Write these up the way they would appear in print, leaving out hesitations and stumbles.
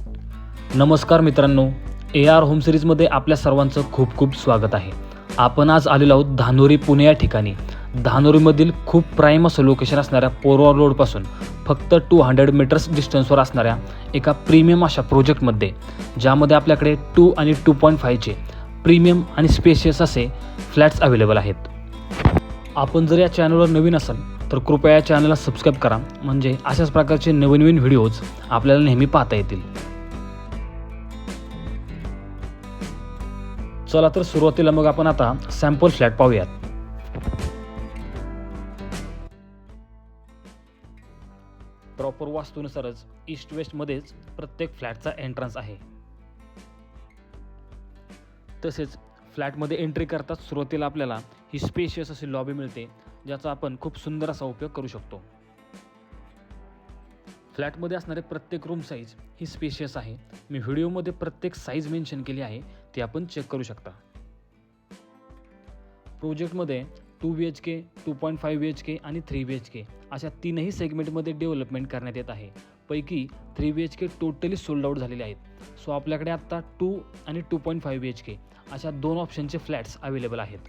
नमस्कार मित्रांनो, AR home सिरीजमध्ये आपल्या सर्वांचं खूप खूप स्वागत आहे. आपण आज आलेलो आहोत धानोरी पुणे या ठिकाणी. धानोरीमधील खूप प्राईम असं लोकेशन असणाऱ्या पोरवा रोडपासून फक्त 200 मीटर्स डिस्टन्सवर असणाऱ्या एका प्रीमियम अशा प्रोजेक्टमध्ये, ज्यामध्ये आपल्याकडे 2 आणि 2.5चे प्रीमियम आणि स्पेशियस असे फ्लॅट्स अवेलेबल आहेत. आपण जर या चॅनलवर नवीन असाल तर कृपया या चॅनलला सबस्क्राईब करा, म्हणजे अशाच प्रकारचे नवीन व्हिडिओज आपल्याला नेहमी पाहता येतील. चला तर सुरुवातीला मग आपण आता सॅम्पल फ्लॅट पाहूयात. प्रॉपर वास्तूनुसारच ईस्ट वेस्टमध्येच प्रत्येक फ्लॅटचा एंट्रन्स आहे. तसेच फ्लॅटमध्ये एंट्री करताच सुरुवातीला आपल्याला ही स्पेशियस अशी लॉबी मिळते, ज्याचा आपण खूप सुंदर असा उपयोग करू शकतो. फ्लॅटमध्ये असणारे प्रत्येक रूम साईज ही स्पेशियस आहे. मी व्हिडिओमध्ये प्रत्येक साईज मेन्शन केली आहे, ती आपण चेक करू शकता. प्रोजेक्टमध्ये 2 BHK, 2.5 BHK आणि 3 BHK अशा तीनही सेगमेंटमध्ये डेव्हलपमेंट करण्यात येत आहे. पैकी 3 BHK टोटली सोल्ड आउट झालेले आहेत. सो आपल्याकडे आत्ता 2 आणि 2.5 BHK अशा 2 ऑप्शनचे फ्लॅट्स अवेलेबल आहेत.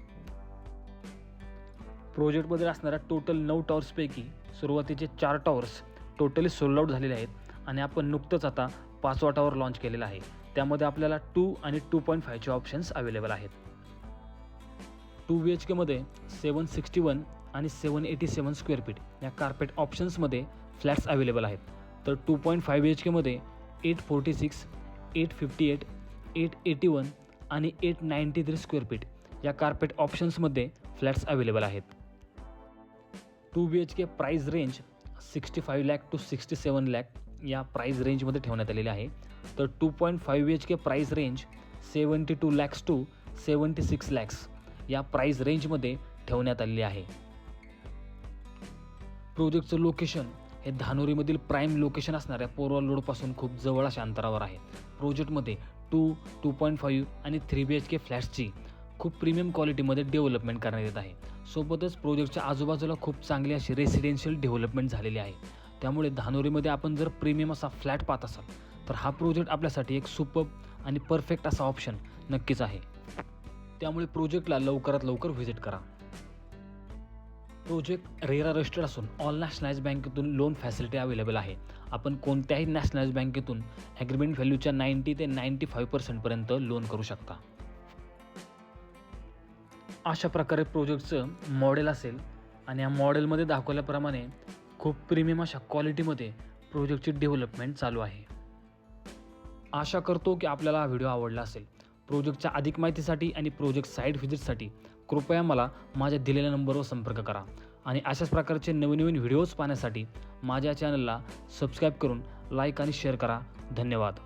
प्रोजेक्टमध्ये असणाऱ्या टोटल 9 टॉवर्सपैकी सुरुवातीचे 4 टॉवर्स टोटली सोल्ड आउट झालेले आहेत आणि आपण नुकतंच आता 5वा टॉवर लॉन्च केलेला आहे. त्यामध्ये आपल्याला 2 आणि 2.5चे ऑप्शन्स अवेलेबल आहेत. 2 BHKमध्ये 761 आणि 787 स्क्वेअर फीट या कार्पेट ऑप्शन्समध्ये फ्लॅट्स अवेलेबल आहेत. तर 2.5 BHKमध्ये 846, 858, 881 आणि 893 स्क्वेअर फीट या कार्पेट ऑप्शन्समध्ये फ्लॅट्स अवेलेबल आहेत. 2 BHK price range 65 lakh to 67 lakh या प्राईज रेंजमध्ये ठेवण्यात आलेली आहे. तर 2.5 BHK price range 72 lakhs to 76 lakhs या प्राईज रेंजमध्ये ठेवण्यात आलेली आहे. प्रोजेक्टचं लोकेशन हे धानोरीमधील प्राईम लोकेशन असणाऱ्या पोरवा रोडपासून खूप जवळ अशा अंतरावर आहे. प्रोजेक्टमध्ये 2, 2.5 आणि 3 BHK फ्लॅट्सची खूप प्रीमियम क्वालिटीमध्ये डेव्हलपमेंट करण्यात येत आहे. सोबतच प्रोजेक्टच्या आजूबाजूला खूप चांगली अशी रेसिडेन्शियल डेव्हलपमेंट झालेली आहे. त्यामुळे धानोरीमध्ये आपण जर प्रीमियम असा फ्लॅट पाहत असाल तर हा प्रोजेक्ट आपल्यासाठी एक सुपर्ब आणि परफेक्ट असा ऑप्शन नक्कीच आहे. त्यामुळे प्रोजेक्टला लवकरात लवकर व्हिजिट करा. प्रोजेक्ट रेरा रजिस्टर्ड असून ऑल नॅशनलाइज बँकेतून लोन फॅसिलिटी अवेलेबल आहे. आपण कोणत्याही नॅशनलाइज बँकेतून ॲग्रीमेंट व्हॅल्यूच्या 90 ते 95% पर्यंत लोन करू शकता. अशा प्रकारे प्रोजेक्टचं मॉडेल असेल आणि या मॉडेलमध्ये दाखवल्याप्रमाणे खूप प्रीमियम अशा क्वालिटीमध्ये प्रोजेक्टची डेव्हलपमेंट चालू आहे. आशा करतो की आपल्याला हा व्हिडिओ आवडला असेल. प्रोजेक्टच्या अधिक माहितीसाठी आणि प्रोजेक्ट साईट व्हिजिटसाठी कृपया मला माझ्या दिलेल्या नंबरवर संपर्क करा आणि अशाच प्रकारचे नवीन व्हिडिओज पाहण्यासाठी माझ्या चॅनलला सबस्क्राईब करून लाईक आणि शेअर करा. धन्यवाद.